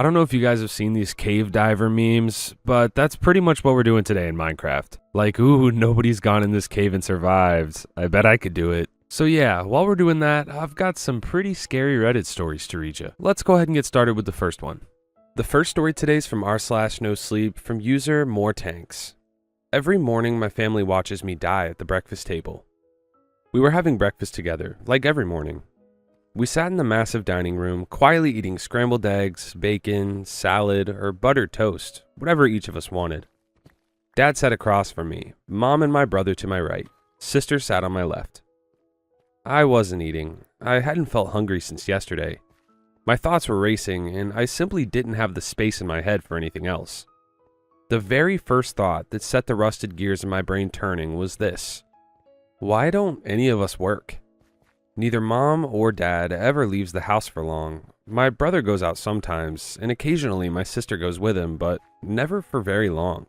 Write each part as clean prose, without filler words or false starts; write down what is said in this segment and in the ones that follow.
I don't know if you guys have seen these cave diver memes, but that's pretty much what we're doing today in Minecraft. Like, ooh, nobody's gone in this cave and survived. I bet I could do it. So yeah, while we're doing that, I've got some pretty scary Reddit stories to read you. Let's go ahead and get started with the first one. The first story today is from r/nosleep from user More Tanks. Every morning my family watches me die at the breakfast table. We were having breakfast together, like every morning. We sat in the massive dining room, quietly eating scrambled eggs, bacon, salad, or buttered toast, whatever each of us wanted. Dad sat across from me, Mom and my brother to my right, sister sat on my left. I wasn't eating. I hadn't felt hungry since yesterday. My thoughts were racing, and I simply didn't have the space in my head for anything else. The very first thought that set the rusted gears in my brain turning was this: why don't any of us work? Neither Mom or Dad ever leaves the house for long. My brother goes out sometimes, and occasionally my sister goes with him, but never for very long.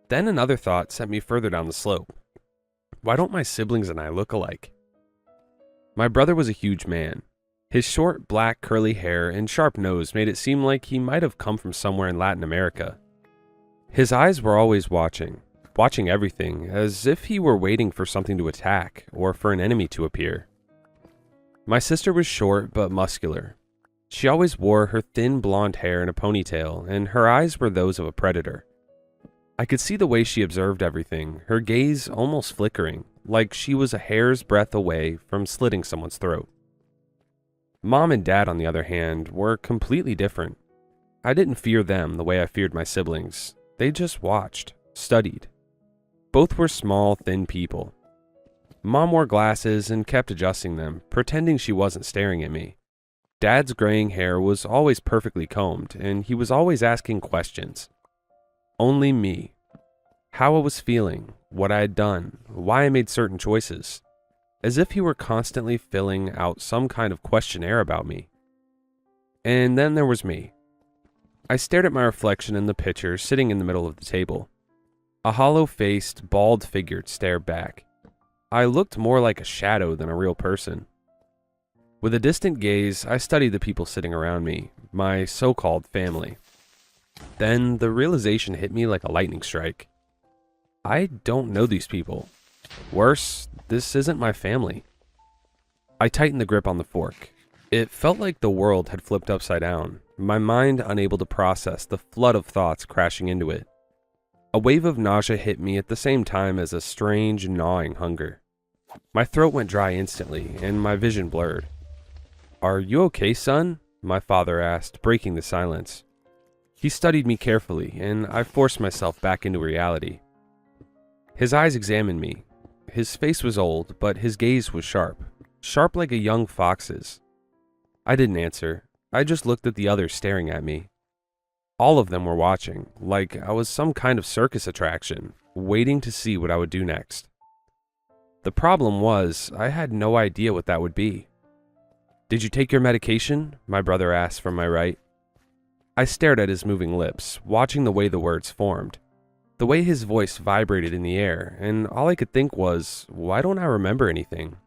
Then another thought sent me further down the slope. Why don't my siblings and I look alike? My brother was a huge man. His short, black, curly hair and sharp nose made it seem like he might have come from somewhere in Latin America. His eyes were always watching everything, as if he were waiting for something to attack or for an enemy to appear. My sister was short but muscular. She always wore her thin blonde hair in a ponytail, and her eyes were those of a predator. I could see the way she observed everything, her gaze almost flickering, like she was a hair's breadth away from slitting someone's throat. Mom and Dad, on the other hand, were completely different. I didn't fear them the way I feared my siblings. They just watched, studied. Both were small, thin people. Mom wore glasses and kept adjusting them, pretending she wasn't staring at me. Dad's graying hair was always perfectly combed, and he was always asking questions. Only me. How I was feeling, what I had done, why I made certain choices. As if he were constantly filling out some kind of questionnaire about me. And then there was me. I stared at my reflection in the picture sitting in the middle of the table. A hollow-faced, bald figure stared back. I looked more like a shadow than a real person. With a distant gaze, I studied the people sitting around me, my so-called family. Then the realization hit me like a lightning strike. I don't know these people. Worse, this isn't my family. I tightened the grip on the fork. It felt like the world had flipped upside down, my mind unable to process the flood of thoughts crashing into it. A wave of nausea hit me at the same time as a strange, gnawing hunger. My throat went dry instantly, and my vision blurred. "Are you okay, son?" my father asked, breaking the silence. He studied me carefully, and I forced myself back into reality. His eyes examined me. His face was old, but his gaze was sharp like a young fox's. I didn't answer. I just looked at the others staring at me. All of them were watching, like I was some kind of circus attraction, waiting to see what I would do next. The problem was, I had no idea what that would be. "Did you take your medication?" my brother asked from my right. I stared at his moving lips, watching the way the words formed, the way his voice vibrated in the air, and all I could think was, why don't I remember anything?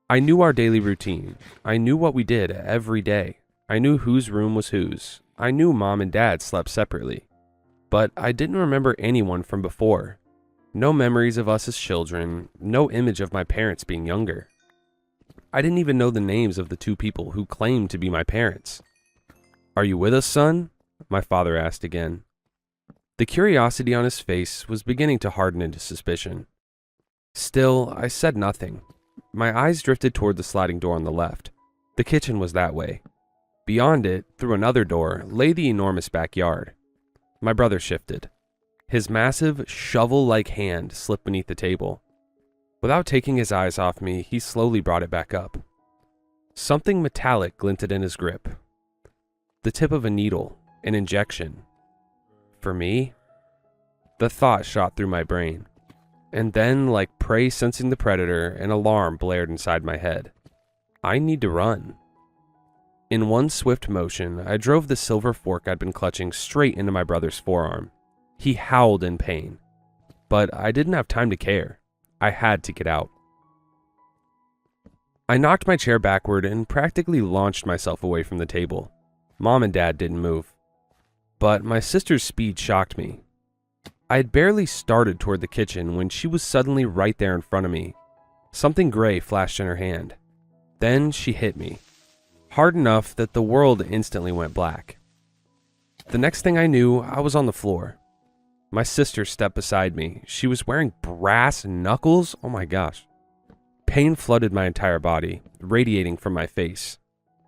I knew our daily routine. I knew what we did every day. I knew whose room was whose. I knew Mom and Dad slept separately. But I didn't remember anyone from before. No memories of us as children, no image of my parents being younger. I didn't even know the names of the two people who claimed to be my parents. "Are you with us, son?" my father asked again. The curiosity on his face was beginning to harden into suspicion. Still, I said nothing. My eyes drifted toward the sliding door on the left. The kitchen was that way. Beyond it, through another door, lay the enormous backyard. My brother shifted. His massive, shovel-like hand slipped beneath the table. Without taking his eyes off me, he slowly brought it back up. Something metallic glinted in his grip. The tip of a needle, an injection. For me? The thought shot through my brain. And then, like prey sensing the predator, an alarm blared inside my head. I need to run. In one swift motion, I drove the silver fork I'd been clutching straight into my brother's forearm. He howled in pain. But I didn't have time to care. I had to get out. I knocked my chair backward and practically launched myself away from the table. Mom and Dad didn't move. But my sister's speed shocked me. I had barely started toward the kitchen when she was suddenly right there in front of me. Something gray flashed in her hand. Then she hit me, hard enough that the world instantly went black. The next thing I knew, I was on the floor. My sister stepped beside me. She was wearing brass knuckles. Oh my gosh. Pain flooded my entire body, radiating from my face.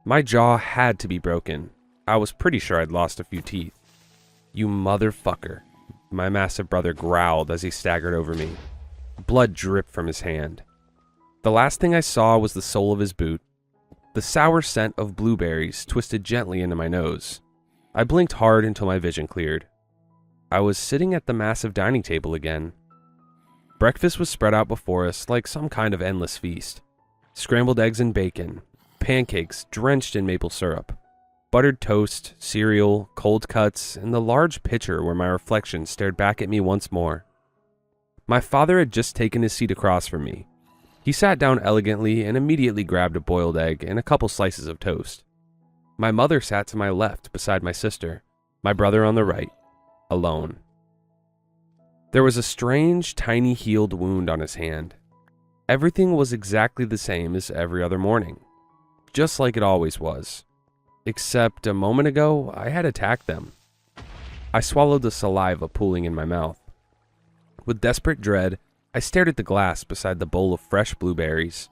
My jaw had to be broken. I was pretty sure I'd lost a few teeth. "You motherfucker," my massive brother growled as he staggered over me. Blood dripped from his hand. The last thing I saw was the sole of his boot. The sour scent of blueberries twisted gently into my nose. I blinked hard until my vision cleared. I was sitting at the massive dining table again. Breakfast was spread out before us like some kind of endless feast. Scrambled eggs and bacon, pancakes drenched in maple syrup, buttered toast, cereal, cold cuts, and the large pitcher where my reflection stared back at me once more. My father had just taken his seat across from me. He sat down elegantly and immediately grabbed a boiled egg and a couple slices of toast. My mother sat to my left beside my sister, my brother on the right, alone. There was a strange, tiny healed wound on his hand. Everything was exactly the same as every other morning, just like it always was. Except a moment ago, I had attacked them. I swallowed the saliva pooling in my mouth. With desperate dread, I stared at the glass beside the bowl of fresh blueberries.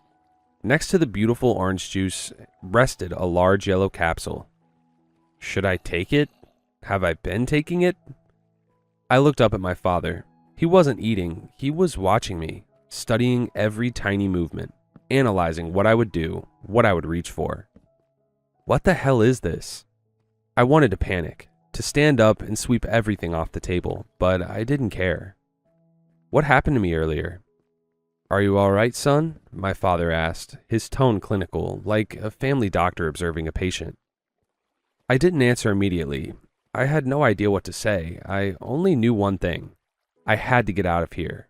Next to the beautiful orange juice rested a large yellow capsule. Should I take it? Have I been taking it? I looked up at my father. He wasn't eating, he was watching me, studying every tiny movement, analyzing what I would do, what I would reach for. What the hell is this? I wanted to panic, to stand up and sweep everything off the table, but I didn't care. What happened to me earlier? "Are you all right, son?" my father asked, his tone clinical, like a family doctor observing a patient. I didn't answer immediately. I had no idea what to say. I only knew one thing. I had to get out of here.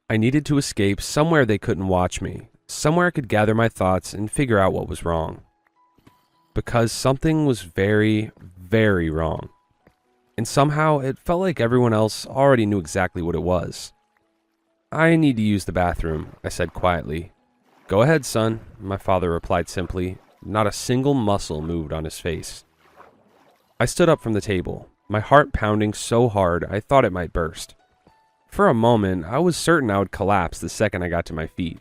I needed to escape somewhere they couldn't watch me, somewhere I could gather my thoughts and figure out what was wrong. Because something was very, very wrong. And somehow it felt like everyone else already knew exactly what it was. "I need to use the bathroom," I said quietly. "Go ahead, son," my father replied simply. Not a single muscle moved on his face. I stood up from the table, my heart pounding so hard I thought it might burst. For a moment, I was certain I would collapse the second I got to my feet.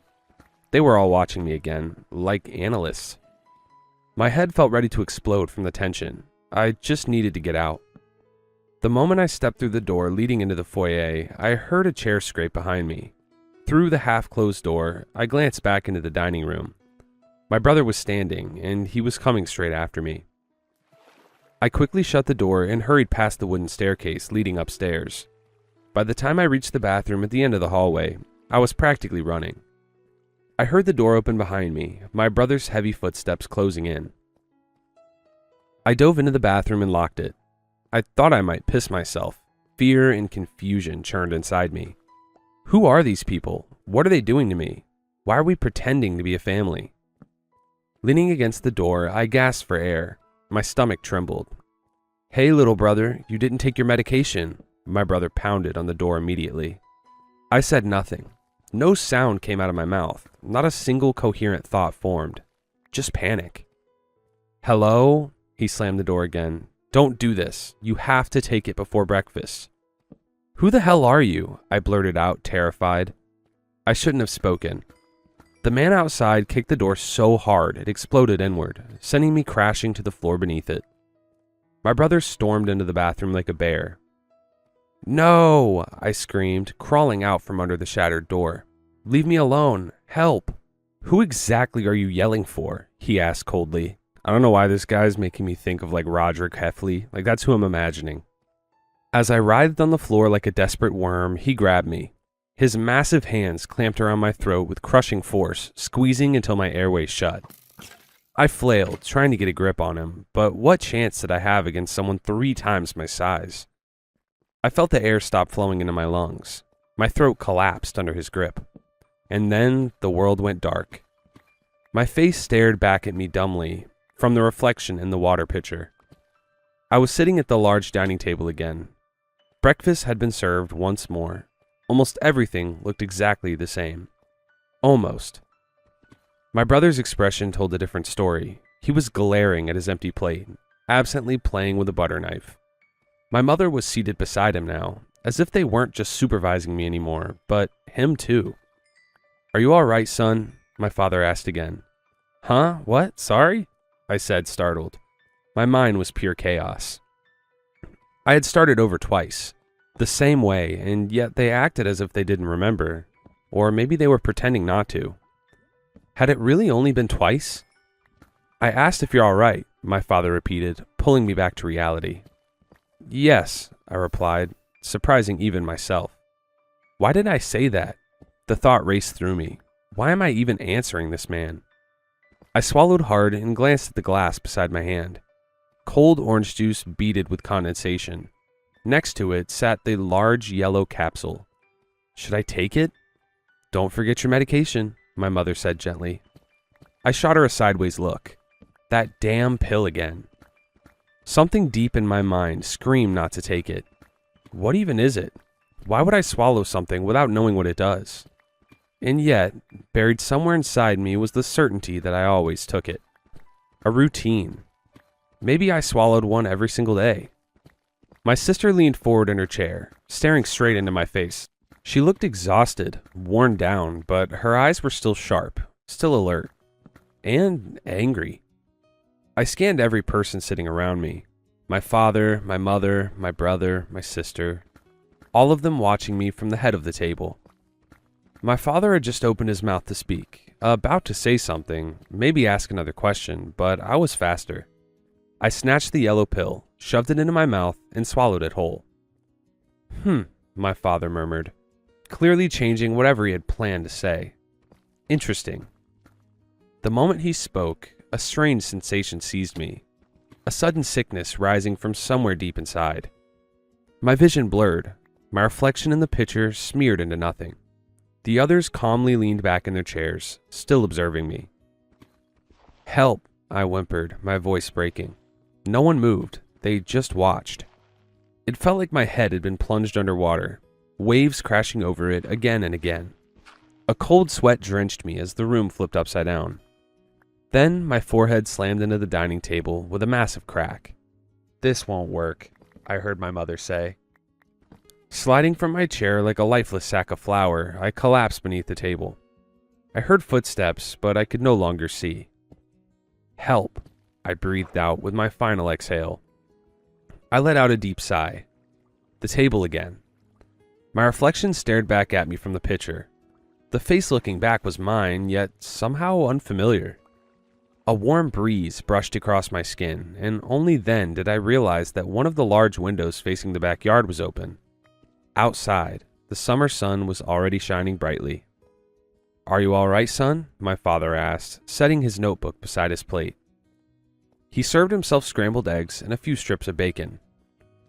They were all watching me again, like analysts. My head felt ready to explode from the tension. I just needed to get out. The moment I stepped through the door leading into the foyer, I heard a chair scrape behind me. Through the half-closed door, I glanced back into the dining room. My brother was standing, and he was coming straight after me. I quickly shut the door and hurried past the wooden staircase leading upstairs. By the time I reached the bathroom at the end of the hallway, I was practically running. I heard the door open behind me, my brother's heavy footsteps closing in. I dove into the bathroom and locked it. I thought I might piss myself. Fear and confusion churned inside me. Who are these people? What are they doing to me? Why are we pretending to be a family? Leaning against the door, I gasped for air. My stomach trembled. "Hey, little brother, you didn't take your medication." My brother pounded on the door immediately. I said nothing. No sound came out of my mouth. Not a single coherent thought formed. Just panic. "Hello?" He slammed the door again. "Don't do this. You have to take it before breakfast." "Who the hell are you?" I blurted out, terrified. I shouldn't have spoken. The man outside kicked the door so hard it exploded inward, sending me crashing to the floor beneath it. My brother stormed into the bathroom like a bear. "No!" I screamed, crawling out from under the shattered door. "Leave me alone! Help!" "Who exactly are you yelling for?" he asked coldly. I don't know why this guy's making me think of like Roderick Heffley. Like that's who I'm imagining. As I writhed on the floor like a desperate worm, he grabbed me. His massive hands clamped around my throat with crushing force, squeezing until my airways shut. I flailed, trying to get a grip on him, but what chance did I have against someone 3 times my size? I felt the air stop flowing into my lungs. My throat collapsed under his grip. And then the world went dark. My face stared back at me dumbly, from the reflection in the water pitcher. I was sitting at the large dining table again. Breakfast had been served once more. Almost everything looked exactly the same. Almost. My brother's expression told a different story. He was glaring at his empty plate, absently playing with a butter knife. My mother was seated beside him now, as if they weren't just supervising me anymore, but him too. "Are you all right, son?" my father asked again. "Huh? What? Sorry?" I said, startled. My mind was pure chaos. I had started over twice, the same way, and yet they acted as if they didn't remember, or maybe they were pretending not to. Had it really only been twice? "I asked if you're all right," my father repeated, pulling me back to reality. "Yes," I replied, surprising even myself. Why did I say that? The thought raced through me. Why am I even answering this man? I swallowed hard and glanced at the glass beside my hand. Cold orange juice beaded with condensation. Next to it sat the large yellow capsule. Should I take it? "Don't forget your medication," my mother said gently. I shot her a sideways look. That damn pill again. Something deep in my mind screamed not to take it. What even is it? Why would I swallow something without knowing what it does? And yet, buried somewhere inside me was the certainty that I always took it. A routine. Maybe I swallowed one every single day. My sister leaned forward in her chair, staring straight into my face. She looked exhausted, worn down, but her eyes were still sharp, still alert, and angry. I scanned every person sitting around me. My father, my mother, my brother, my sister. All of them watching me from the head of the table. My father had just opened his mouth to speak, about to say something, maybe ask another question, but I was faster. I snatched the yellow pill, shoved it into my mouth, and swallowed it whole. My father murmured, clearly changing whatever he had planned to say. Interesting. The moment he spoke, a strange sensation seized me, a sudden sickness rising from somewhere deep inside. My vision blurred, my reflection in the picture smeared into nothing. The others calmly leaned back in their chairs, still observing me. "Help," I whimpered, my voice breaking. No one moved, they just watched. It felt like my head had been plunged underwater, waves crashing over it again and again. A cold sweat drenched me as the room flipped upside down. Then my forehead slammed into the dining table with a massive crack. "This won't work," I heard my mother say. Sliding from my chair like a lifeless sack of flour, I collapsed beneath the table. I heard footsteps, but I could no longer see. "Help," I breathed out with my final exhale. I let out a deep sigh. The table again. My reflection stared back at me from the picture. The face looking back was mine, yet somehow unfamiliar. A warm breeze brushed across my skin, and only then did I realize that one of the large windows facing the backyard was open. Outside, the summer sun was already shining brightly. "Are you all right, son?" my father asked, setting his notebook beside his plate. He served himself scrambled eggs and a few strips of bacon.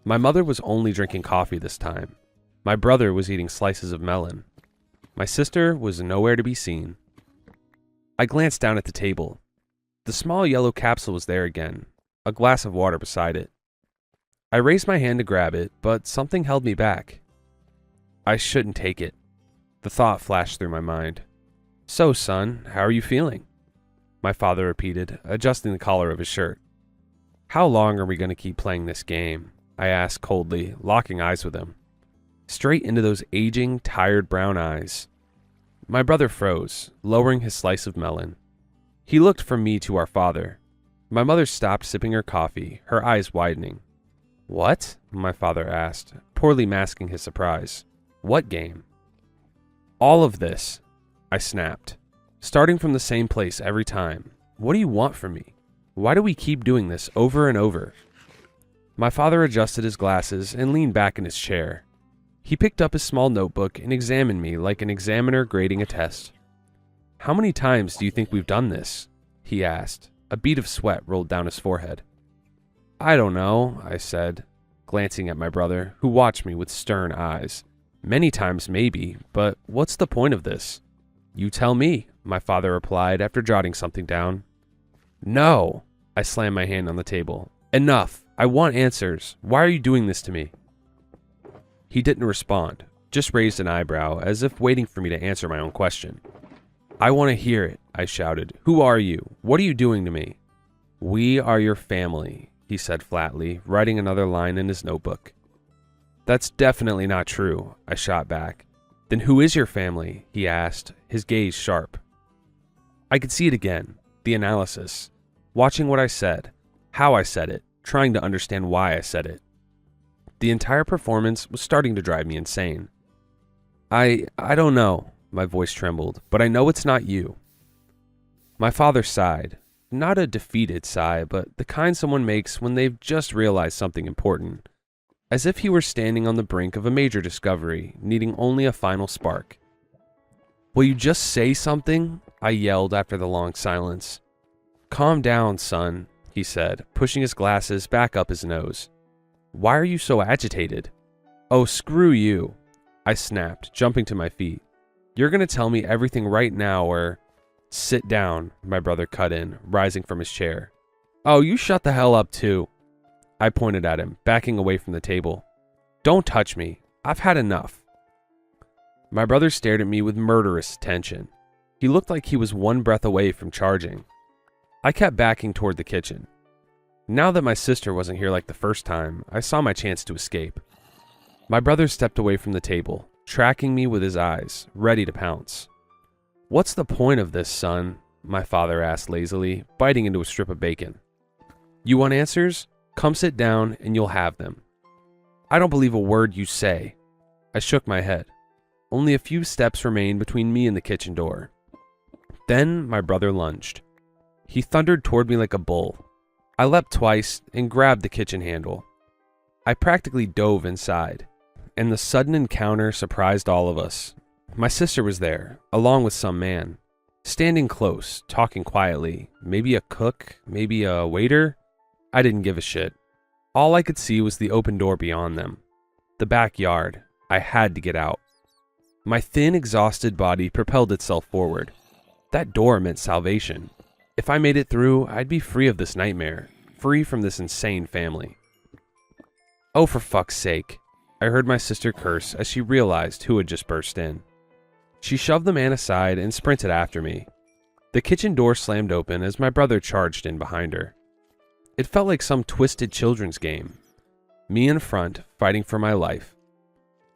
My mother was only drinking coffee this time. My brother was eating slices of melon. My sister was nowhere to be seen. I glanced down at the table. The small yellow capsule was there again, a glass of water beside it. I raised my hand to grab it, but something held me back. I shouldn't take it. The thought flashed through my mind. "So, son, how are you feeling?" my father repeated, adjusting the collar of his shirt. "How long are we going to keep playing this game?" I asked coldly, locking eyes with him. Straight into those aging, tired brown eyes. My brother froze, lowering his slice of melon. He looked from me to our father. My mother stopped sipping her coffee, her eyes widening. "What?" my father asked, poorly masking his surprise. "What game?" "All of this," I snapped. "Starting from the same place every time. What do you want from me? Why do we keep doing this over and over?" My father adjusted his glasses and leaned back in his chair. He picked up his small notebook and examined me like an examiner grading a test. "How many times do you think we've done this?" he asked. A bead of sweat rolled down his forehead. "I don't know," I said, glancing at my brother, who watched me with stern eyes. "Many times maybe, but what's the point of this?" "You tell me," my father replied after jotting something down. "No!" I slammed my hand on the table. "Enough! I want answers. Why are you doing this to me? He didn't respond, just raised an eyebrow as if waiting for me to answer my own question. I want to hear it, I shouted. Who are you? What are you doing to me? We are your family, he said flatly, writing another line in his notebook. That's definitely not true, I shot back. Then who is your family? He asked, his gaze sharp. I could see it again, the analysis, watching what I said, how I said it, trying to understand why I said it. The entire performance was starting to drive me insane. I don't know, my voice trembled, but I know it's not you. My father sighed, not a defeated sigh, but the kind someone makes when they've just realized something important, as if he were standing on the brink of a major discovery, needing only a final spark. Will you just say something? I yelled after the long silence. Calm down, son, he said, pushing his glasses back up his nose. Why are you so agitated? Oh, screw you, I snapped, jumping to my feet. You're going to tell me everything right now or... Sit down, my brother cut in, rising from his chair. Oh, you shut the hell up too. I pointed at him, backing away from the table. Don't touch me. I've had enough. My brother stared at me with murderous attention. He looked like he was one breath away from charging. I kept backing toward the kitchen. Now that my sister wasn't here like the first time, I saw my chance to escape. My brother stepped away from the table, tracking me with his eyes, ready to pounce. What's the point of this, son? My father asked lazily, biting into a strip of bacon. You want answers? Come sit down and you'll have them. I don't believe a word you say. I shook my head. Only a few steps remained between me and the kitchen door. Then my brother lunged. He thundered toward me like a bull. I leapt twice and grabbed the kitchen handle. I practically dove inside, and the sudden encounter surprised all of us. My sister was there, along with some man, standing close, talking quietly, maybe a cook, maybe a waiter. I didn't give a shit. All I could see was the open door beyond them. The backyard. I had to get out. My thin, exhausted body propelled itself forward. That door meant salvation. If I made it through, I'd be free of this nightmare, free from this insane family. Oh, for fuck's sake. I heard my sister curse as she realized who had just burst in. She shoved the man aside and sprinted after me. The kitchen door slammed open as my brother charged in behind her. It felt like some twisted children's game. Me in front, fighting for my life.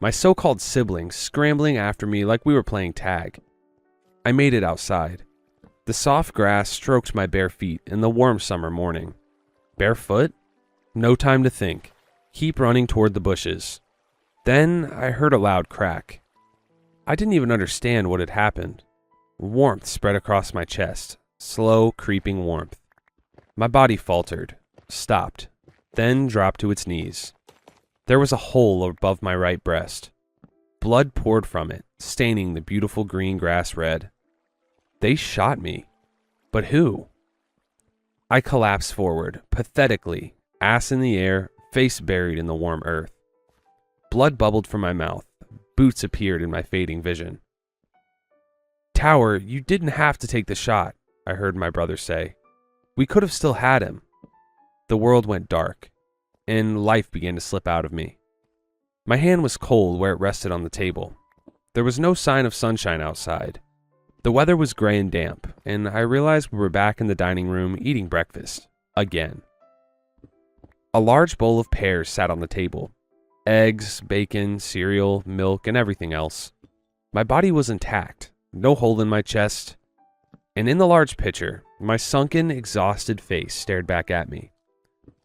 My so-called siblings scrambling after me like we were playing tag. I made it outside. The soft grass stroked my bare feet in the warm summer morning. Barefoot? No time to think. Keep running toward the bushes. Then I heard a loud crack. I didn't even understand what had happened. Warmth spread across my chest, slow, creeping warmth. My body faltered, stopped, then dropped to its knees. There was a hole above my right breast. Blood poured from it, staining the beautiful green grass red. They shot me. But who? I collapsed forward, pathetically, ass in the air, face buried in the warm earth. Blood bubbled from my mouth. Boots appeared in my fading vision. Tower, you didn't have to take the shot, I heard my brother say. We could have still had him. The world went dark, and life began to slip out of me. My hand was cold where it rested on the table. There was no sign of sunshine outside. The weather was gray and damp, and I realized we were back in the dining room eating breakfast. Again. A large bowl of pears sat on the table. Eggs, bacon, cereal, milk, and everything else. My body was intact, no hole in my chest, and in the large pitcher, my sunken, exhausted face stared back at me.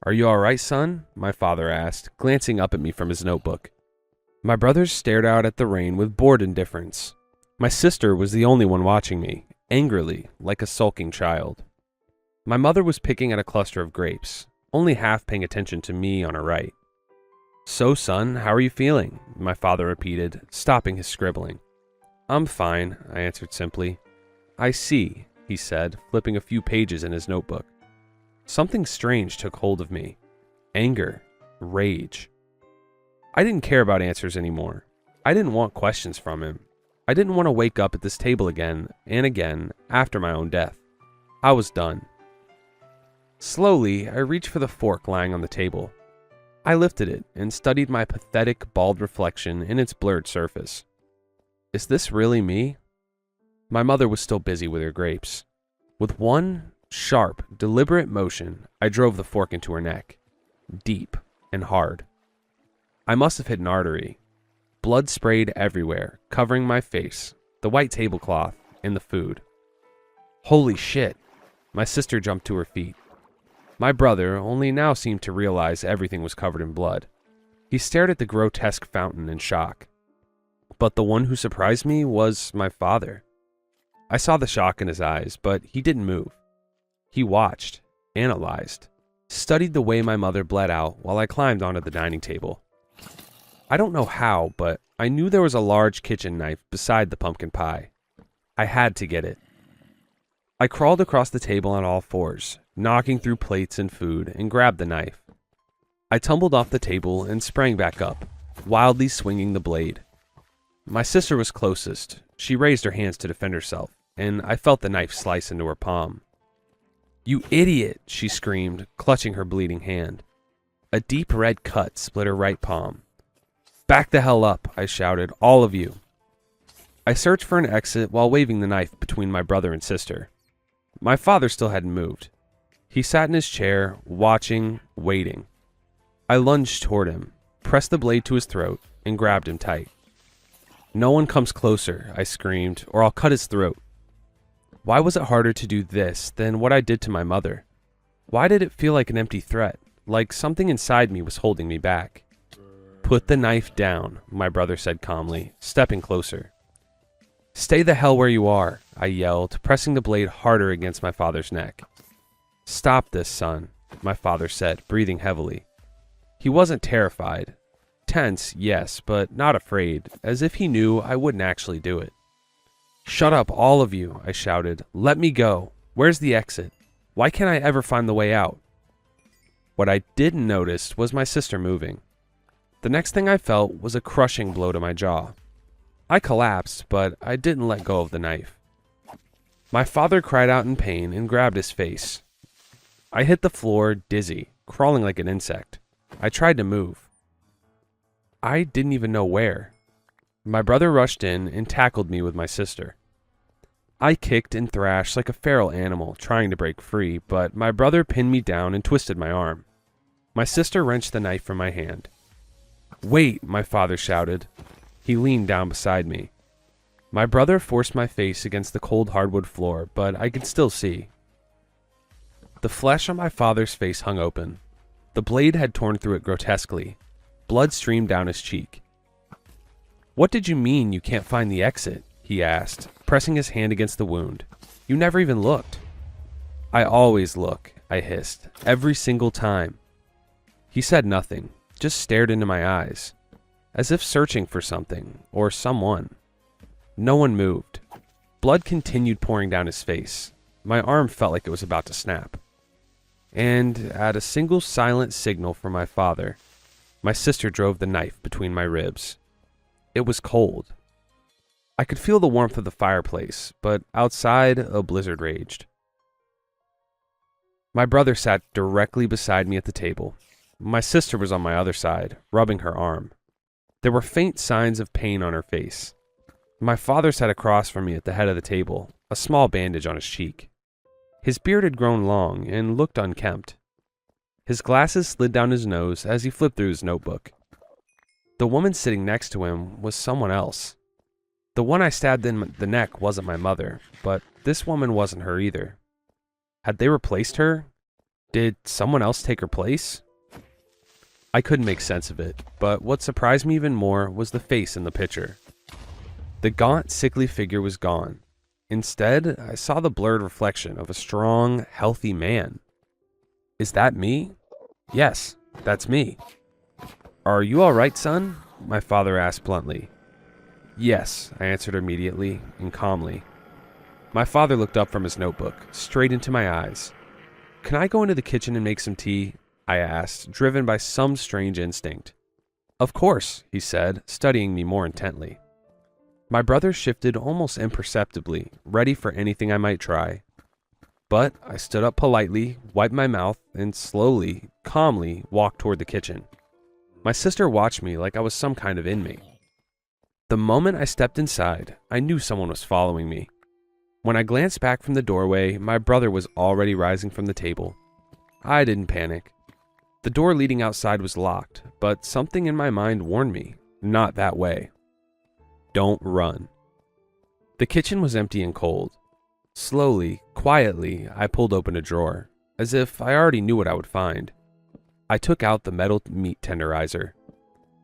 Are you all right, son? My father asked, glancing up at me from his notebook. My brothers stared out at the rain with bored indifference. My sister was the only one watching me, angrily, like a sulking child. My mother was picking at a cluster of grapes, only half paying attention to me on her right. So, son, how are you feeling? My father repeated, stopping his scribbling. I'm fine, I answered simply. I see, he said, flipping a few pages in his notebook. Something strange took hold of me. Anger. Rage. I didn't care about answers anymore. I didn't want questions from him. I didn't want to wake up at this table again and again after my own death. I was done. Slowly, I reached for the fork lying on the table. I lifted it and studied my pathetic, bald reflection in its blurred surface. Is this really me? My mother was still busy with her grapes. With one sharp, deliberate motion, I drove the fork into her neck, deep and hard. I must have hit an artery. Blood sprayed everywhere, covering my face, the white tablecloth, and the food. Holy shit! My sister jumped to her feet. My brother only now seemed to realize everything was covered in blood. He stared at the grotesque fountain in shock. But the one who surprised me was my father. I saw the shock in his eyes, but he didn't move. He watched, analyzed, studied the way my mother bled out while I climbed onto the dining table. I don't know how, but I knew there was a large kitchen knife beside the pumpkin pie. I had to get it. I crawled across the table on all fours, knocking through plates and food, and grabbed the knife. I tumbled off the table and sprang back up, wildly swinging the blade. My sister was closest. She raised her hands to defend herself, and I felt the knife slice into her palm. "You idiot!" she screamed, clutching her bleeding hand. A deep red cut split her right palm. "Back the hell up," I shouted, "all of you." I searched for an exit while waving the knife between my brother and sister. My father still hadn't moved. He sat in his chair, watching, waiting. I lunged toward him, pressed the blade to his throat, and grabbed him tight. "No one comes closer," I screamed, "or I'll cut his throat." Why was it harder to do this than what I did to my mother? Why did it feel like an empty threat, like something inside me was holding me back? "Put the knife down," my brother said calmly, stepping closer. "Stay the hell where you are," I yelled, pressing the blade harder against my father's neck. "Stop this, son," my father said, breathing heavily. He wasn't terrified. Tense, yes, but not afraid, as if he knew I wouldn't actually do it. "Shut up, all of you," I shouted. "Let me go. Where's the exit? Why can't I ever find the way out?" What I didn't notice was my sister moving. The next thing I felt was a crushing blow to my jaw. I collapsed, but I didn't let go of the knife. My father cried out in pain and grabbed his face. I hit the floor, dizzy, crawling like an insect. I tried to move. I didn't even know where. My brother rushed in and tackled me with my sister. I kicked and thrashed like a feral animal, trying to break free, but my brother pinned me down and twisted my arm. My sister wrenched the knife from my hand. "Wait," my father shouted. He leaned down beside me. My brother forced my face against the cold hardwood floor, but I could still see. The flesh on my father's face hung open. The blade had torn through it grotesquely. Blood streamed down his cheek. "What did you mean you can't find the exit?" he asked, pressing his hand against the wound. "You never even looked." "I always look," I hissed, "every single time." He said nothing, just stared into my eyes, as if searching for something or someone. No one moved. Blood continued pouring down his face. My arm felt like it was about to snap. And at a single silent signal from my father, my sister drove the knife between my ribs. It was cold. I could feel the warmth of the fireplace, but outside a blizzard raged. My brother sat directly beside me at the table. My sister was on my other side, rubbing her arm. There were faint signs of pain on her face. My father sat across from me at the head of the table, a small bandage on his cheek. His beard had grown long and looked unkempt. His glasses slid down his nose as he flipped through his notebook. The woman sitting next to him was someone else. The one I stabbed in the neck wasn't my mother, but this woman wasn't her either. Had they replaced her? Did someone else take her place? I couldn't make sense of it, but what surprised me even more was the face in the picture. The gaunt, sickly figure was gone. Instead, I saw the blurred reflection of a strong, healthy man. Is that me? Yes, that's me. "Are you all right, son?" my father asked bluntly. "Yes," I answered immediately and calmly. My father looked up from his notebook, straight into my eyes. "Can I go into the kitchen and make some tea?" I asked, driven by some strange instinct. "Of course," he said, studying me more intently. My brother shifted almost imperceptibly, ready for anything I might try. But I stood up politely, wiped my mouth, and slowly, calmly walked toward the kitchen. My sister watched me like I was some kind of inmate. The moment I stepped inside, I knew someone was following me. When I glanced back from the doorway, my brother was already rising from the table. I didn't panic. The door leading outside was locked, but something in my mind warned me, not that way. Don't run. The kitchen was empty and cold. Slowly, quietly, I pulled open a drawer, as if I already knew what I would find. I took out the metal meat tenderizer.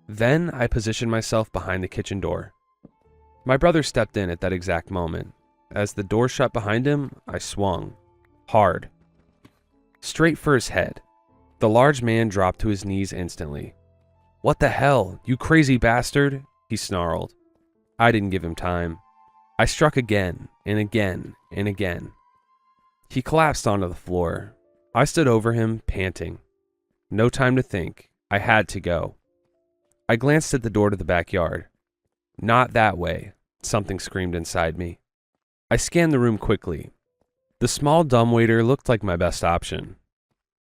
Then I positioned myself behind the kitchen door. My brother stepped in at that exact moment. As the door shut behind him, I swung. Hard. Straight for his head. The large man dropped to his knees instantly. "What the hell, you crazy bastard?" he snarled. I didn't give him time. I struck again, and again, and again. He collapsed onto the floor. I stood over him, panting. No time to think. I had to go. I glanced at the door to the backyard. Not that way, something screamed inside me. I scanned the room quickly. The small dumbwaiter looked like my best option.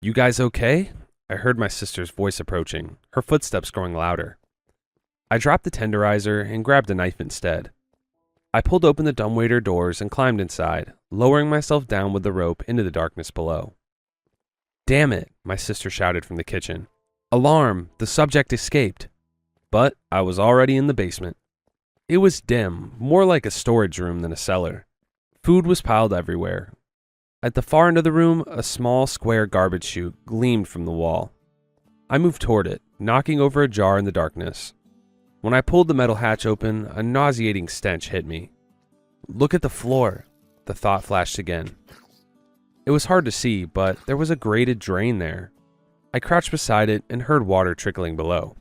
"You guys okay?" I heard my sister's voice approaching, her footsteps growing louder. I dropped the tenderizer and grabbed a knife instead. I pulled open the dumbwaiter doors and climbed inside, lowering myself down with the rope into the darkness below. "Damn it," my sister shouted from the kitchen. "Alarm! The subject escaped." But I was already in the basement. It was dim, more like a storage room than a cellar. Food was piled everywhere. At the far end of the room, a small square garbage chute gleamed from the wall. I moved toward it, knocking over a jar in the darkness. When I pulled the metal hatch open, a nauseating stench hit me. "Look at the floor," the thought flashed again. It was hard to see, but there was a grated drain there. I crouched beside it and heard water trickling below.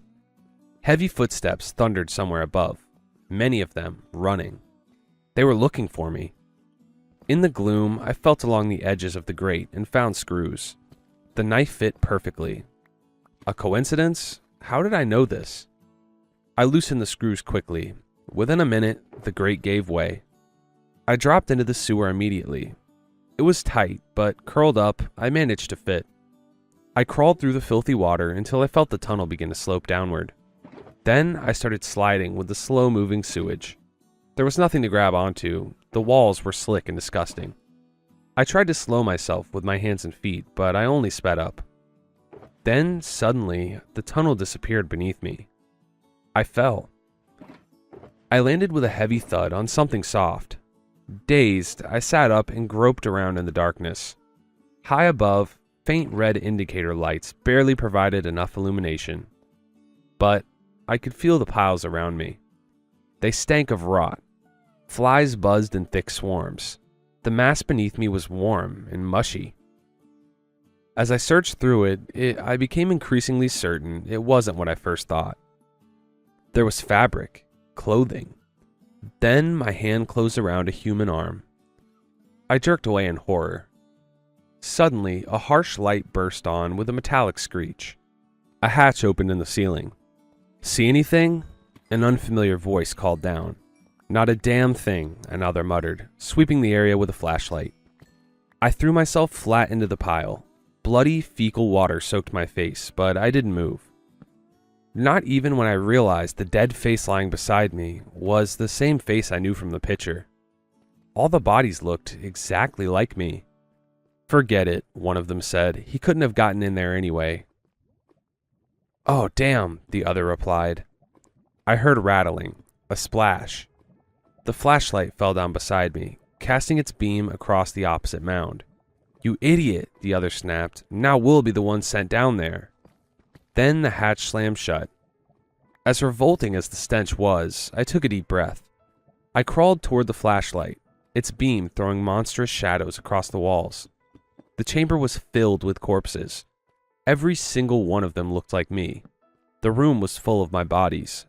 Heavy footsteps thundered somewhere above, many of them running. They were looking for me. In the gloom, I felt along the edges of the grate and found screws. The knife fit perfectly. A coincidence? How did I know this? I loosened the screws quickly. Within a minute, the grate gave way. I dropped into the sewer immediately. It was tight, but curled up, I managed to fit. I crawled through the filthy water until I felt the tunnel begin to slope downward. Then I started sliding with the slow-moving sewage. There was nothing to grab onto. The walls were slick and disgusting. I tried to slow myself with my hands and feet, but I only sped up. Then, suddenly, the tunnel disappeared beneath me. I fell. I landed with a heavy thud on something soft. Dazed, I sat up and groped around in the darkness. High above, faint red indicator lights barely provided enough illumination. But I could feel the piles around me. They stank of rot. Flies buzzed in thick swarms. The mass beneath me was warm and mushy. As I searched through it, I became increasingly certain it wasn't what I first thought. There was fabric, clothing. Then my hand closed around a human arm. I jerked away in horror. Suddenly, a harsh light burst on with a metallic screech. A hatch opened in the ceiling. "See anything?" An unfamiliar voice called down. "Not a damn thing," another muttered, sweeping the area with a flashlight. I threw myself flat into the pile. Bloody, fecal water soaked my face, but I didn't move. Not even when I realized the dead face lying beside me was the same face I knew from the picture. All the bodies looked exactly like me. "Forget it," one of them said. "He couldn't have gotten in there anyway." "Oh, damn," the other replied. I heard rattling, a splash. The flashlight fell down beside me, casting its beam across the opposite mound. "You idiot," the other snapped. "Now we'll be the ones sent down there." Then the hatch slammed shut. As revolting as the stench was, I took a deep breath. I crawled toward the flashlight, its beam throwing monstrous shadows across the walls. The chamber was filled with corpses. Every single one of them looked like me. The room was full of my bodies.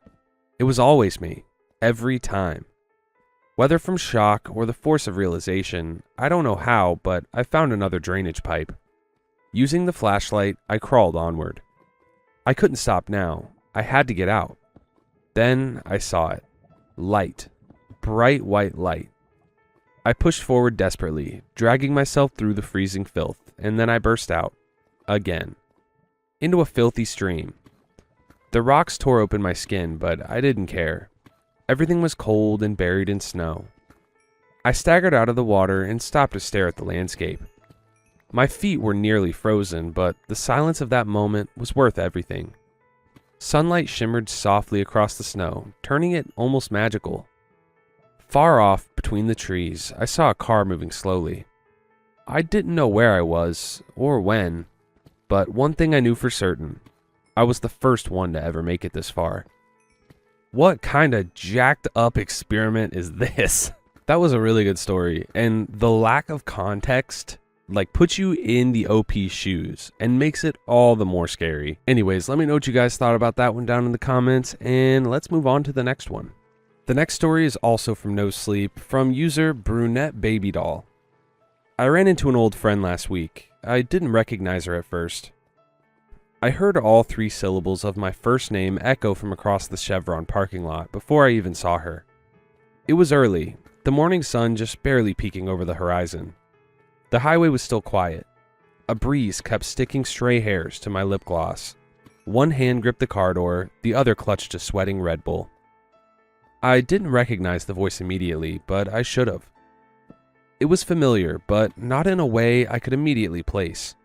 It was always me, every time. Whether from shock or the force of realization, I don't know how, but I found another drainage pipe. Using the flashlight, I crawled onward. I couldn't stop now. I had to get out. Then I saw it. Light. Bright white light. I pushed forward desperately, dragging myself through the freezing filth, and then I burst out, again, into a filthy stream. The rocks tore open my skin, but I didn't care. Everything was cold and buried in snow. I staggered out of the water and stopped to stare at the landscape. My feet were nearly frozen, but the silence of that moment was worth everything. Sunlight shimmered softly across the snow, turning it almost magical. Far off, between the trees, I saw a car moving slowly. I didn't know where I was, or when, but one thing I knew for certain. I was the first one to ever make it this far. What kind of jacked up experiment is this? That was a really good story, and the lack of context puts you in the OP's shoes and makes it all the more scary. Anyways, let me know what you guys thought about that one down in the comments, and let's move on to the next one. The next story is also from No Sleep, from user Brunette Baby Doll. I ran into an old friend last week. I didn't recognize her at first. I heard all 3 syllables of my first name echo from across the Chevron parking lot before I even saw her. It was early, the morning sun just barely peeking over the horizon. The highway was still quiet. A breeze kept sticking stray hairs to my lip gloss. One hand gripped the car door, the other clutched a sweating Red Bull. I didn't recognize the voice immediately, but I should have. It was familiar, but not in a way I could immediately place.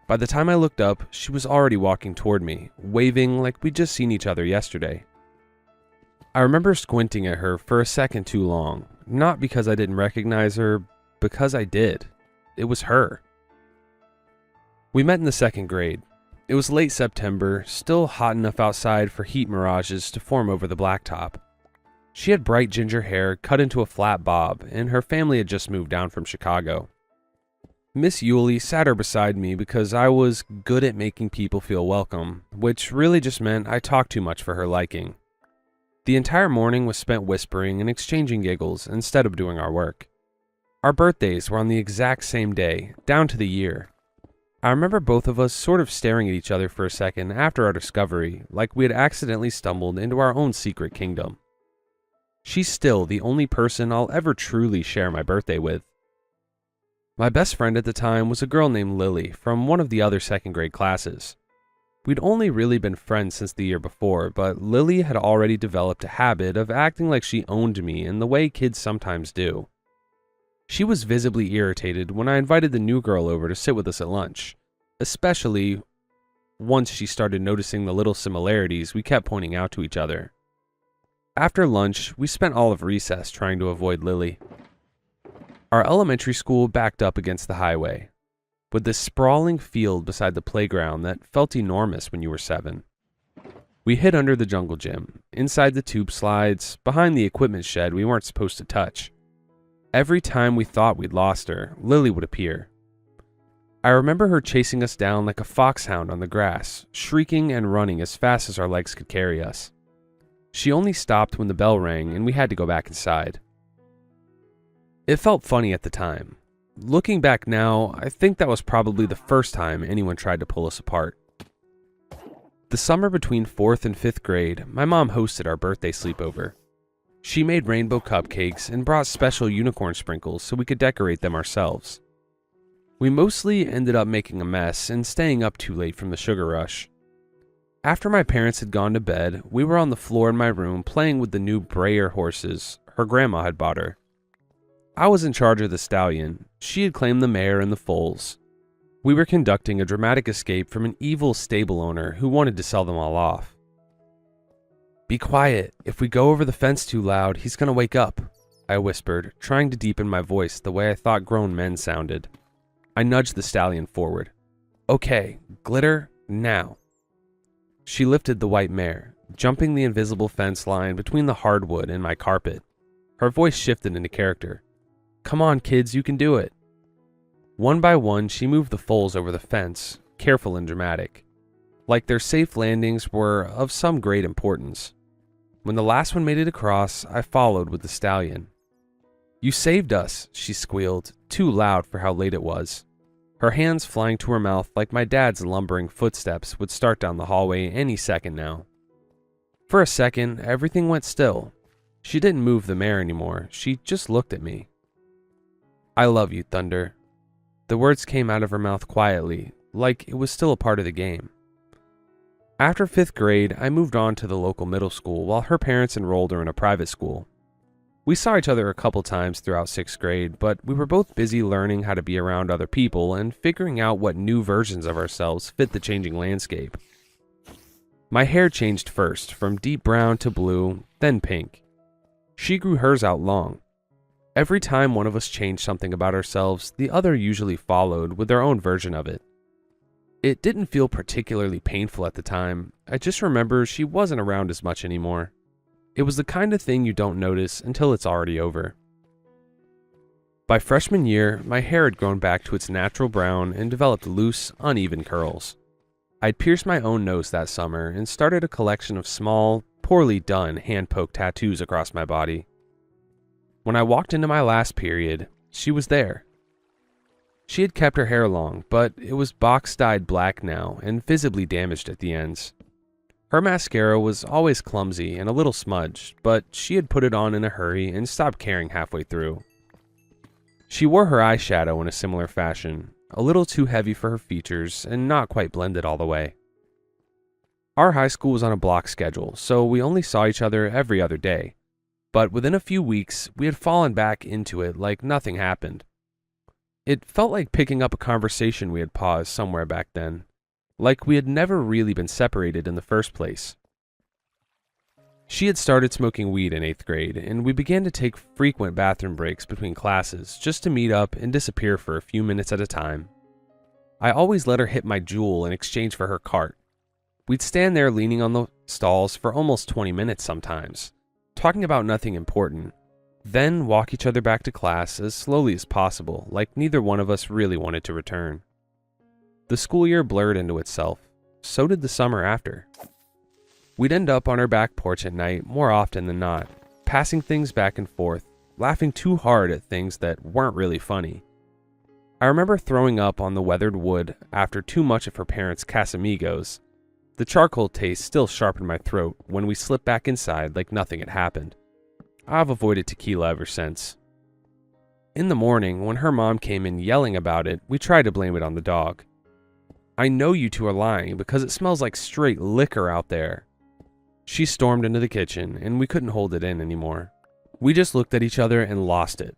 By the time I looked up, she was already walking toward me, waving like we'd just seen each other yesterday. I remember squinting at her for a second too long, not because I didn't recognize her, because I did. It was her. We met in the 2nd grade. It was late September, still hot enough outside for heat mirages to form over the blacktop. She had bright ginger hair cut into a flat bob, and her family had just moved down from Chicago. Miss Yulee sat her beside me because I was good at making people feel welcome, which really just meant I talked too much for her liking. The entire morning was spent whispering and exchanging giggles instead of doing our work. Our birthdays were on the exact same day, down to the year. I remember both of us sort of staring at each other for a second after our discovery, like we had accidentally stumbled into our own secret kingdom. She's still the only person I'll ever truly share my birthday with. My best friend at the time was a girl named Lily from one of the other 2nd grade classes. We'd only really been friends since the year before, but Lily had already developed a habit of acting like she owned me in the way kids sometimes do. She was visibly irritated when I invited the new girl over to sit with us at lunch, especially once she started noticing the little similarities we kept pointing out to each other. After lunch, we spent all of recess trying to avoid Lily. Our elementary school backed up against the highway, with this sprawling field beside the playground that felt enormous when you were 7. We hid under the jungle gym, inside the tube slides, behind the equipment shed we weren't supposed to touch. Every time we thought we'd lost her, Lily would appear. I remember her chasing us down like a foxhound on the grass, shrieking and running as fast as our legs could carry us. She only stopped when the bell rang and we had to go back inside. It felt funny at the time. Looking back now, I think that was probably the first time anyone tried to pull us apart. The summer between 4th and 5th grade, my mom hosted our birthday sleepover. She made rainbow cupcakes and brought special unicorn sprinkles so we could decorate them ourselves. We mostly ended up making a mess and staying up too late from the sugar rush. After my parents had gone to bed, we were on the floor in my room playing with the new Breyer horses her grandma had bought her. I was in charge of the stallion. She had claimed the mare and the foals. We were conducting a dramatic escape from an evil stable owner who wanted to sell them all off. "Be quiet. If we go over the fence too loud, he's gonna wake up," I whispered, trying to deepen my voice the way I thought grown men sounded. I nudged the stallion forward. "Okay, glitter, now." She lifted the white mare, jumping the invisible fence line between the hardwood and my carpet. Her voice shifted into character. "Come on, kids, you can do it." One by one, she moved the foals over the fence, careful and dramatic, like their safe landings were of some great importance. When the last one made it across, I followed with the stallion. "You saved us," she squealed, too loud for how late it was. Her hands flying to her mouth like my dad's lumbering footsteps would start down the hallway any second now. For a second, everything went still. She didn't move the mare anymore, she just looked at me. "I love you, Thunder." The words came out of her mouth quietly, like it was still a part of the game. After 5th grade, I moved on to the local middle school while her parents enrolled her in a private school. We saw each other a couple times throughout 6th grade, but we were both busy learning how to be around other people and figuring out what new versions of ourselves fit the changing landscape. My hair changed first, from deep brown to blue, then pink. She grew hers out long. Every time one of us changed something about ourselves, the other usually followed with their own version of it. It didn't feel particularly painful at the time. I just remember she wasn't around as much anymore. It was the kind of thing you don't notice until it's already over. By freshman year, my hair had grown back to its natural brown and developed loose, uneven curls. I'd pierced my own nose that summer and started a collection of small, poorly done hand-poke tattoos across my body. When I walked into my last period, she was there. She had kept her hair long, but it was box-dyed black now and visibly damaged at the ends. Her mascara was always clumsy and a little smudged, but she had put it on in a hurry and stopped caring halfway through. She wore her eyeshadow in a similar fashion, a little too heavy for her features and not quite blended all the way. Our high school was on a block schedule, so we only saw each other every other day. But within a few weeks, we had fallen back into it like nothing happened. It felt like picking up a conversation we had paused somewhere back then, like we had never really been separated in the first place. She had started smoking weed in 8th grade, and we began to take frequent bathroom breaks between classes just to meet up and disappear for a few minutes at a time. I always let her hit my Juul in exchange for her cart. We'd stand there leaning on the stalls for almost 20 minutes sometimes, talking about nothing important, then walk each other back to class as slowly as possible, like neither one of us really wanted to return. The school year blurred into itself. So did the summer after. We'd end up on our back porch at night more often than not, passing things back and forth, laughing too hard at things that weren't really funny. I remember throwing up on the weathered wood after too much of her parents' Casamigos. The charcoal taste still sharp in my throat when we slipped back inside like nothing had happened. I've avoided tequila ever since. In the morning, when her mom came in yelling about it, we tried to blame it on the dog. "I know you two are lying because it smells like straight liquor out there." She stormed into the kitchen, and we couldn't hold it in anymore. We just looked at each other and lost it.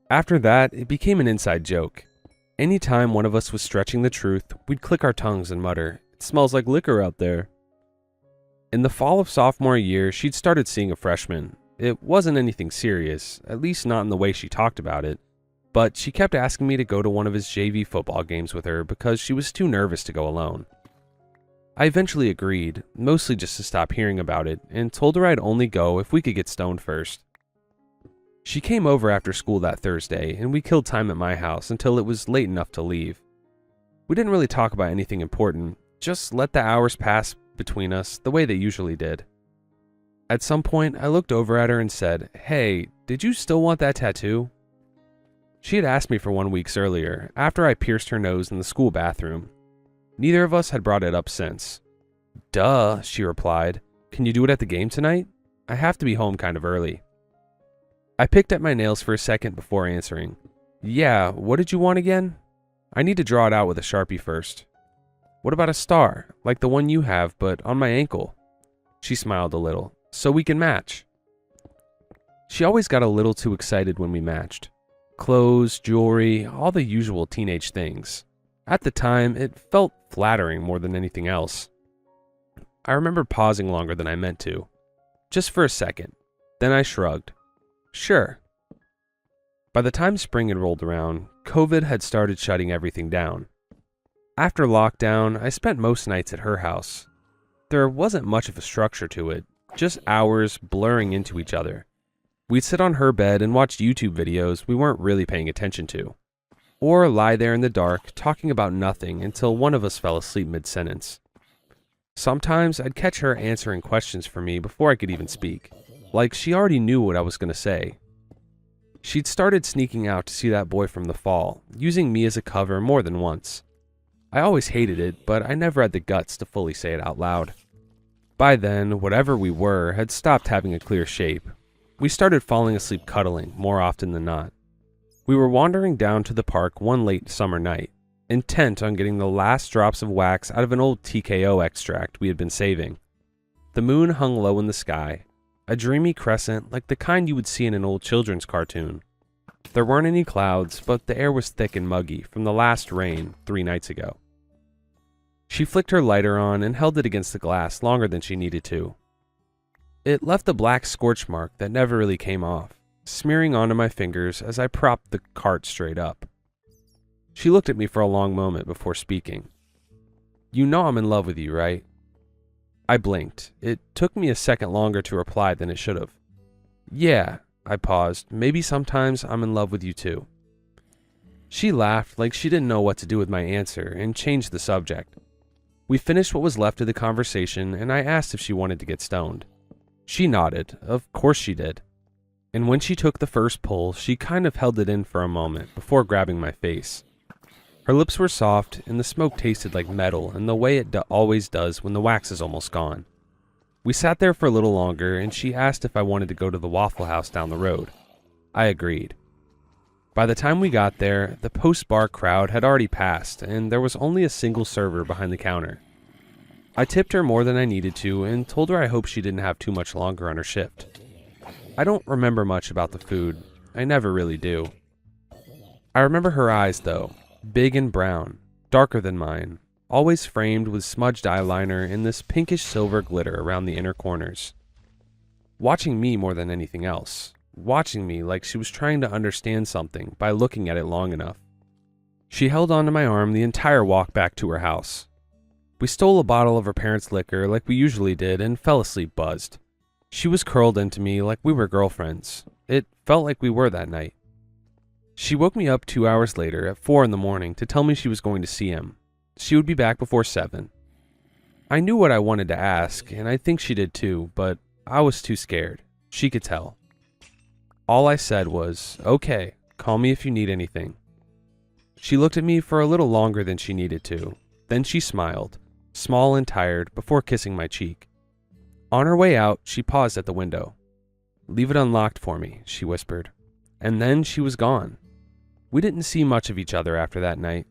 After that, it became an inside joke. Anytime one of us was stretching the truth, we'd click our tongues and mutter, "It smells like liquor out there." In the fall of sophomore year, she'd started seeing a freshman. It wasn't anything serious, at least not in the way she talked about it, but she kept asking me to go to one of his JV football games with her because she was too nervous to go alone. I eventually agreed, mostly just to stop hearing about it, and told her I'd only go if we could get stoned first. She came over after school that Thursday, and we killed time at my house until it was late enough to leave. We didn't really talk about anything important, just let the hours pass between us the way they usually did. At some point, I looked over at her and said, "Hey, did you still want that tattoo?" She had asked me for one weeks earlier, after I pierced her nose in the school bathroom. Neither of us had brought it up since. "Duh," she replied. "Can you do it at the game tonight? I have to be home kind of early." I picked at my nails for a second before answering. "Yeah, what did you want again? I need to draw it out with a Sharpie first." "What about a star, like the one you have, but on my ankle?" She smiled a little. "So we can match." She always got a little too excited when we matched. Clothes, jewelry, all the usual teenage things. At the time, it felt flattering more than anything else. I remember pausing longer than I meant to. Just for a second. Then I shrugged. "Sure." By the time spring had rolled around, COVID had started shutting everything down. After lockdown, I spent most nights at her house. There wasn't much of a structure to it, just hours blurring into each other. We'd sit on her bed and watch YouTube videos we weren't really paying attention to, or lie there in the dark talking about nothing until one of us fell asleep mid-sentence. Sometimes I'd catch her answering questions for me before I could even speak, like she already knew what I was going to say. She'd started sneaking out to see that boy from the fall, using me as a cover more than once. I always hated it, but I never had the guts to fully say it out loud. By then, whatever we were had stopped having a clear shape. We started falling asleep cuddling more often than not. We were wandering down to the park one late summer night, intent on getting the last drops of wax out of an old TKO extract we had been saving. The moon hung low in the sky, a dreamy crescent like the kind you would see in an old children's cartoon. There weren't any clouds, but the air was thick and muggy from the last rain 3 nights ago. She flicked her lighter on and held it against the glass longer than she needed to. It left a black scorch mark that never really came off, smearing onto my fingers as I propped the cart straight up. She looked at me for a long moment before speaking. "You know I'm in love with you, right?" I blinked. It took me a second longer to reply than it should have. "Yeah," I paused. "Maybe sometimes I'm in love with you too." She laughed like she didn't know what to do with my answer and changed the subject. We finished what was left of the conversation and I asked if she wanted to get stoned. She nodded. Of course she did. And when she took the first pull, she kind of held it in for a moment before grabbing my face. Her lips were soft, and the smoke tasted like metal in the way it always does when the wax is almost gone. We sat there for a little longer, and she asked if I wanted to go to the Waffle House down the road. I agreed. By the time we got there, the post-bar crowd had already passed, and there was only a single server behind the counter. I tipped her more than I needed to, and told her I hoped she didn't have too much longer on her shift. I don't remember much about the food. I never really do. I remember her eyes, though. Big and brown, darker than mine, always framed with smudged eyeliner and this pinkish silver glitter around the inner corners. Watching me more than anything else. Watching me like she was trying to understand something by looking at it long enough. She held onto my arm the entire walk back to her house. We stole a bottle of her parents' liquor like we usually did and fell asleep buzzed. She was curled into me like we were girlfriends. It felt like we were that night. She woke me up 2 hours later at 4 in the morning to tell me she was going to see him. She would be back before 7. I knew what I wanted to ask, and I think she did too, but I was too scared. She could tell. All I said was, "Okay, call me if you need anything." She looked at me for a little longer than she needed to. Then she smiled, small and tired, before kissing my cheek. On her way out, she paused at the window. "Leave it unlocked for me," she whispered. And then she was gone. We didn't see much of each other after that night.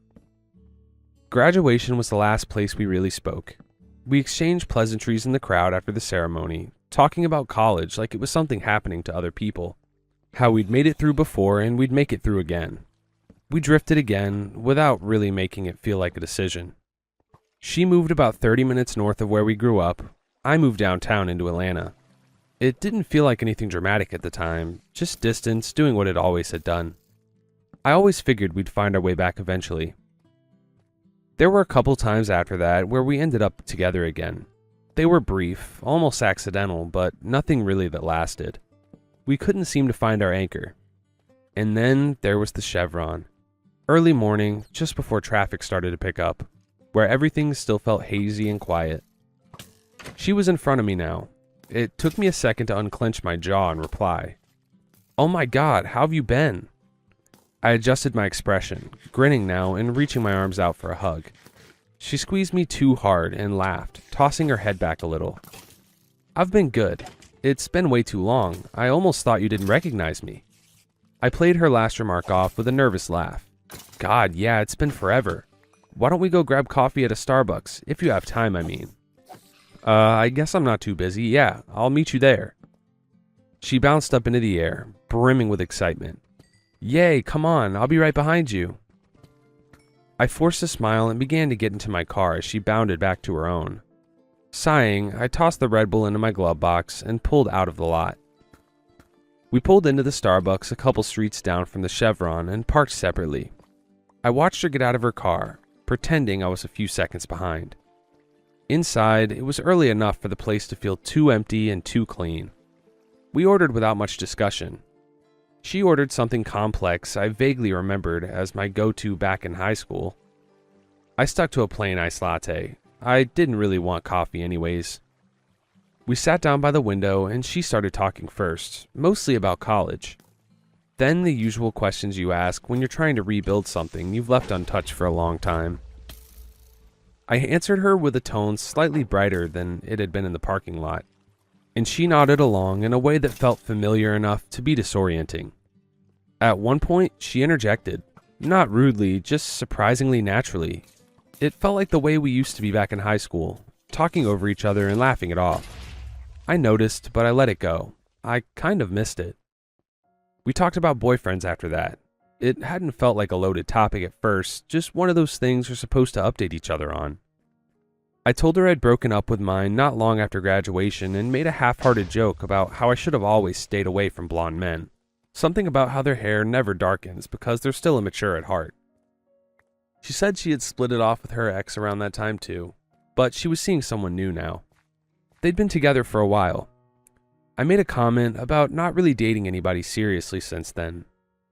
Graduation was the last place we really spoke. We exchanged pleasantries in the crowd after the ceremony, talking about college like it was something happening to other people. How we'd made it through before and we'd make it through again. We drifted again without really making it feel like a decision. She moved about 30 minutes north of where we grew up. I moved downtown into Atlanta. It didn't feel like anything dramatic at the time, just distance doing what it always had done. I always figured we'd find our way back eventually. There were a couple times after that where we ended up together again. They were brief, almost accidental, but nothing really that lasted. We couldn't seem to find our anchor. And then there was the Chevron. Early morning, just before traffic started to pick up, where everything still felt hazy and quiet. She was in front of me now. It took me a second to unclench my jaw and reply. "Oh my God, how have you been?" I adjusted my expression, grinning now and reaching my arms out for a hug. She squeezed me too hard and laughed, tossing her head back a little. "I've been good. It's been way too long. I almost thought you didn't recognize me." I played her last remark off with a nervous laugh. "God, yeah, it's been forever. Why don't we go grab coffee at a Starbucks, if you have time, I mean." I guess I'm not too busy. Yeah, I'll meet you there." She bounced up into the air, brimming with excitement. "Yay, come on, I'll be right behind you." I forced a smile and began to get into my car as she bounded back to her own. Sighing, I tossed the Red Bull into my glove box and pulled out of the lot. We pulled into the Starbucks a couple streets down from the Chevron and parked separately. I watched her get out of her car, pretending I was a few seconds behind. Inside, it was early enough for the place to feel too empty and too clean. We ordered without much discussion. She ordered something complex I vaguely remembered as my go-to back in high school. I stuck to a plain iced latte. I didn't really want coffee anyways. We sat down by the window and she started talking first, mostly about college. Then the usual questions you ask when you're trying to rebuild something you've left untouched for a long time. I answered her with a tone slightly brighter than it had been in the parking lot, and she nodded along in a way that felt familiar enough to be disorienting. At one point, she interjected. Not rudely, just surprisingly naturally. It felt like the way we used to be back in high school, talking over each other and laughing it off. I noticed, but I let it go. I kind of missed it. We talked about boyfriends after that. It hadn't felt like a loaded topic at first, just one of those things we're supposed to update each other on. I told her I'd broken up with mine not long after graduation and made a half-hearted joke about how I should have always stayed away from blonde men. Something about how their hair never darkens because they're still immature at heart. She said she had split it off with her ex around that time too, but she was seeing someone new now. They'd been together for a while. I made a comment about not really dating anybody seriously since then.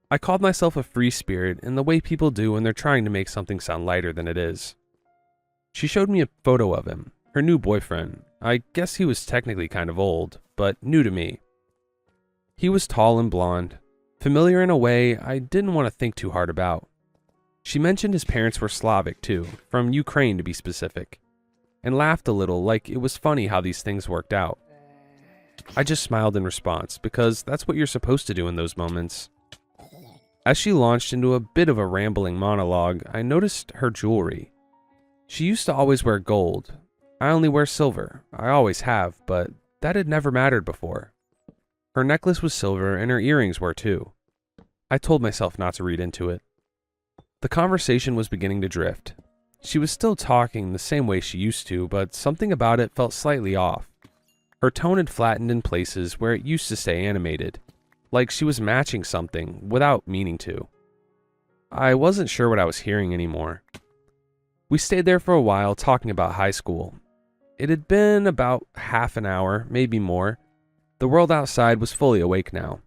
I called myself a free spirit in the way people do when they're trying to make something sound lighter than it is. She showed me a photo of him, her new boyfriend. I guess he was technically kind of old, but new to me. He was tall and blonde, familiar in a way I didn't want to think too hard about. She mentioned his parents were Slavic too, from Ukraine to be specific, and laughed a little like it was funny how these things worked out. I just smiled in response, because that's what you're supposed to do in those moments. As she launched into a bit of a rambling monologue, I noticed her jewelry. She used to always wear gold. I only wear silver. I always have, but that had never mattered before. Her necklace was silver and her earrings were too. I told myself not to read into it. The conversation was beginning to drift. She was still talking the same way she used to, but something about it felt slightly off. Her tone had flattened in places where it used to stay animated, like she was matching something without meaning to. I wasn't sure what I was hearing anymore. We stayed there for a while talking about high school. It had been about half an hour, maybe more. The world outside was fully awake now.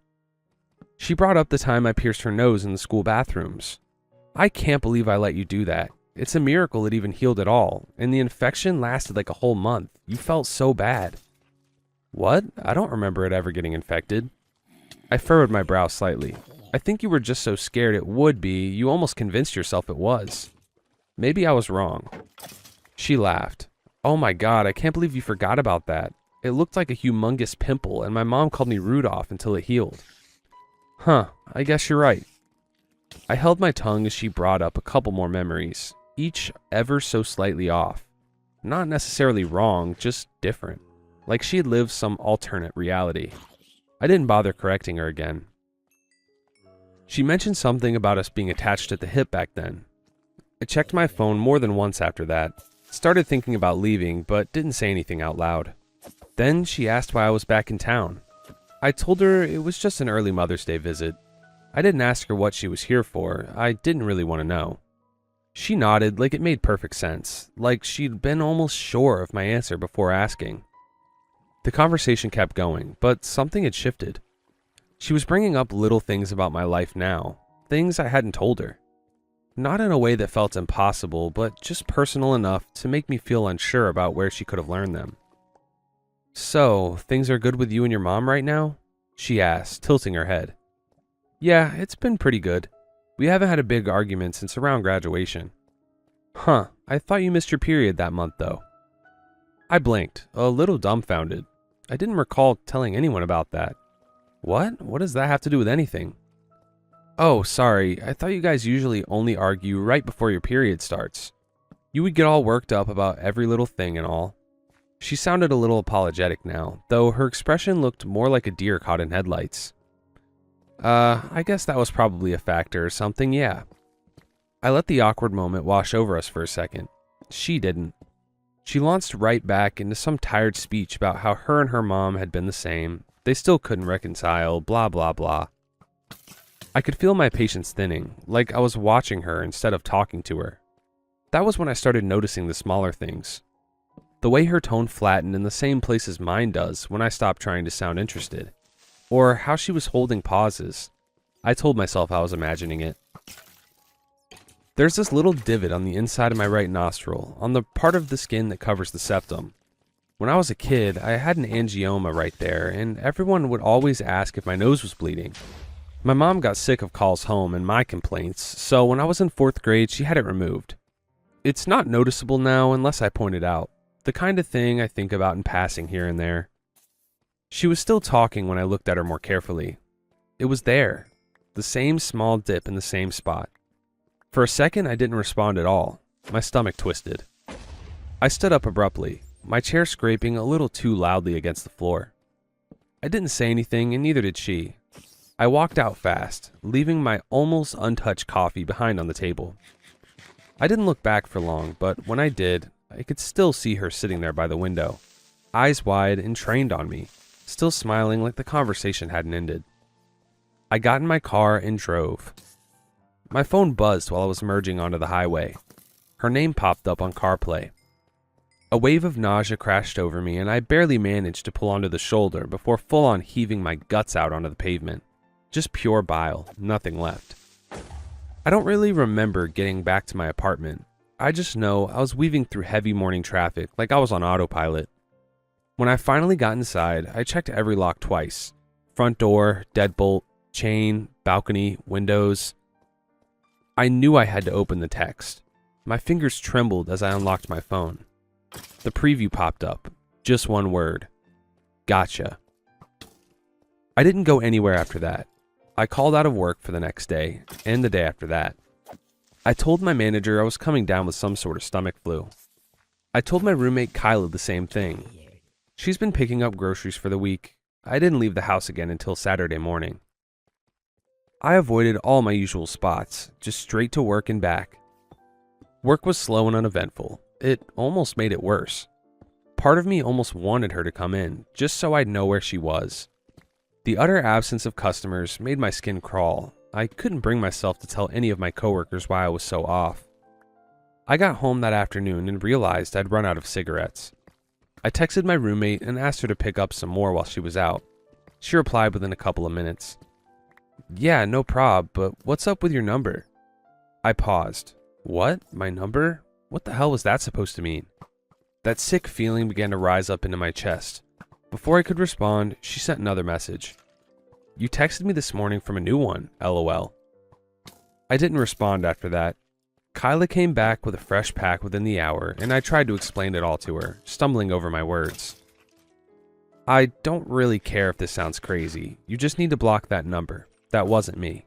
She brought up the time I pierced her nose in the school bathrooms. I can't believe I let you do that. It's a miracle it even healed at all, and the infection lasted like a whole month. You felt so bad. What? I don't remember it ever getting infected. I furrowed my brow slightly. I think you were just so scared it would be, you almost convinced yourself it was. Maybe I was wrong. She laughed. Oh my god, I can't believe you forgot about that. It looked like a humongous pimple, and my mom called me Rudolph until it healed. Huh, I guess you're right. I held my tongue as she brought up a couple more memories, each ever so slightly off. Not necessarily wrong, just different. Like she had lived some alternate reality. I didn't bother correcting her again. She mentioned something about us being attached at the hip back then. I checked my phone more than once after that, started thinking about leaving, but didn't say anything out loud. Then she asked why I was back in town. I told her it was just an early Mother's Day visit. I didn't ask her what she was here for. I didn't really want to know. She nodded like it made perfect sense, like she'd been almost sure of my answer before asking. The conversation kept going, but something had shifted. She was bringing up little things about my life now, things I hadn't told her. Not in a way that felt impossible, but just personal enough to make me feel unsure about where she could have learned them. So, things are good with you and your mom right now? She asked, tilting her head. Yeah, it's been pretty good. We haven't had a big argument since around graduation. Huh, I thought you missed your period that month though. I blinked, a little dumbfounded. I didn't recall telling anyone about that. What? What does that have to do with anything? Oh, sorry, I thought you guys usually only argue right before your period starts. You would get all worked up about every little thing and all. She sounded a little apologetic now, though her expression looked more like a deer caught in headlights. I guess that was probably a factor or something, yeah. I let the awkward moment wash over us for a second. She didn't. She launched right back into some tired speech about how her and her mom had been the same, they still couldn't reconcile, blah blah blah. I could feel my patience thinning, like I was watching her instead of talking to her. That was when I started noticing the smaller things. The way her tone flattened in the same place as mine does when I stopped trying to sound interested. Or how she was holding pauses. I told myself I was imagining it. There's this little divot on the inside of my right nostril, on the part of the skin that covers the septum. When I was a kid, I had an angioma right there, and everyone would always ask if my nose was bleeding. My mom got sick of calls home and my complaints, so when I was in 4th grade, she had it removed. It's not noticeable now unless I point it out, the kind of thing I think about in passing here and there. She was still talking when I looked at her more carefully. It was there. the same small dip in the same spot. For a second, I didn't respond at all. My stomach twisted. I stood up abruptly, my chair scraping a little too loudly against the floor. I didn't say anything, and neither did she. I walked out fast, leaving my almost untouched coffee behind on the table. I didn't look back for long, but when I did, I could still see her sitting there by the window, eyes wide and trained on me, still smiling like the conversation hadn't ended. I got in my car and drove. My phone buzzed while I was merging onto the highway. Her name popped up on CarPlay. A wave of nausea crashed over me, and I barely managed to pull onto the shoulder before full-on heaving my guts out onto the pavement. Just pure bile, nothing left. I don't really remember getting back to my apartment. I just know I was weaving through heavy morning traffic like I was on autopilot. When I finally got inside, I checked every lock twice. Front door, deadbolt, chain, balcony, windows. I knew I had to open the text. My fingers trembled as I unlocked my phone. The preview popped up. Just one word. Gotcha. I didn't go anywhere after that. I called out of work for the next day, and the day after that. I told my manager I was coming down with some sort of stomach flu. I told my roommate Kyla the same thing. She's been picking up groceries for the week. I didn't leave the house again until Saturday morning. I avoided all my usual spots, just straight to work and back. Work was slow and uneventful. It almost made it worse. Part of me almost wanted her to come in, just so I'd know where she was. The utter absence of customers made my skin crawl. I couldn't bring myself to tell any of my coworkers why I was so off. I got home that afternoon and realized I'd run out of cigarettes. I texted my roommate and asked her to pick up some more while she was out. She replied within a couple of minutes. Yeah, no prob, but what's up with your number? I paused. What? My number? What the hell was that supposed to mean? That sick feeling began to rise up into my chest. Before I could respond, she sent another message. You texted me this morning from a new one, LOL. I didn't respond after that. Kyla came back with a fresh pack within the hour, and I tried to explain it all to her, stumbling over my words. I don't really care if this sounds crazy. You just need to block that number. That wasn't me.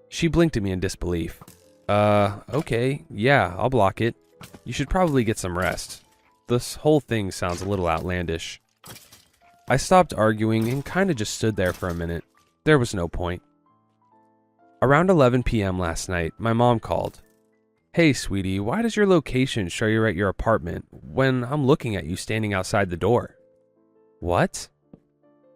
She blinked at me in disbelief. Okay, yeah, I'll block it. You should probably get some rest. This whole thing sounds a little outlandish. I stopped arguing and kinda just stood there for a minute. There was no point. Around 11 p.m. last night, my mom called. Hey, sweetie, why does your location show you're at your apartment when I'm looking at you standing outside the door? What?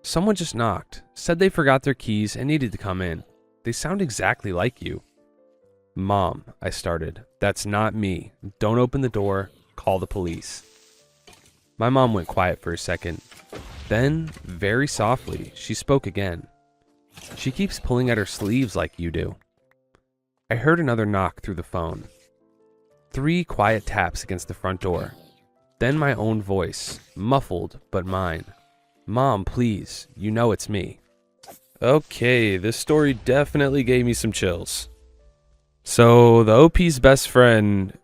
Someone just knocked, said they forgot their keys and needed to come in. They sound exactly like you. Mom, I started. That's not me. Don't open the door. Call the police. My mom went quiet for a second. Then, very softly, she spoke again. She keeps pulling at her sleeves like you do. I heard another knock through the phone. 3 quiet taps against the front door. Then my own voice, muffled but mine. Mom, please, you know it's me. Okay, this story definitely gave me some chills. So the OP's best friend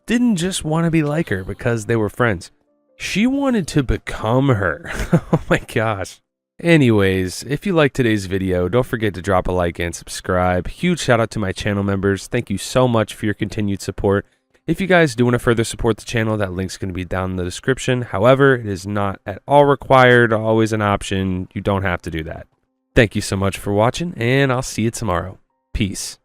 didn't just want to be like her because they were friends. She wanted to become her. Oh my gosh. Anyways, if you liked today's video, don't forget to drop a like and subscribe. Huge shout out to my channel members. Thank you so much for your continued support. If you guys do want to further support the channel, that link's going to be down in the description. However, it is not at all required, always an option. You don't have to do that. Thank you so much for watching, and I'll see you tomorrow. Peace.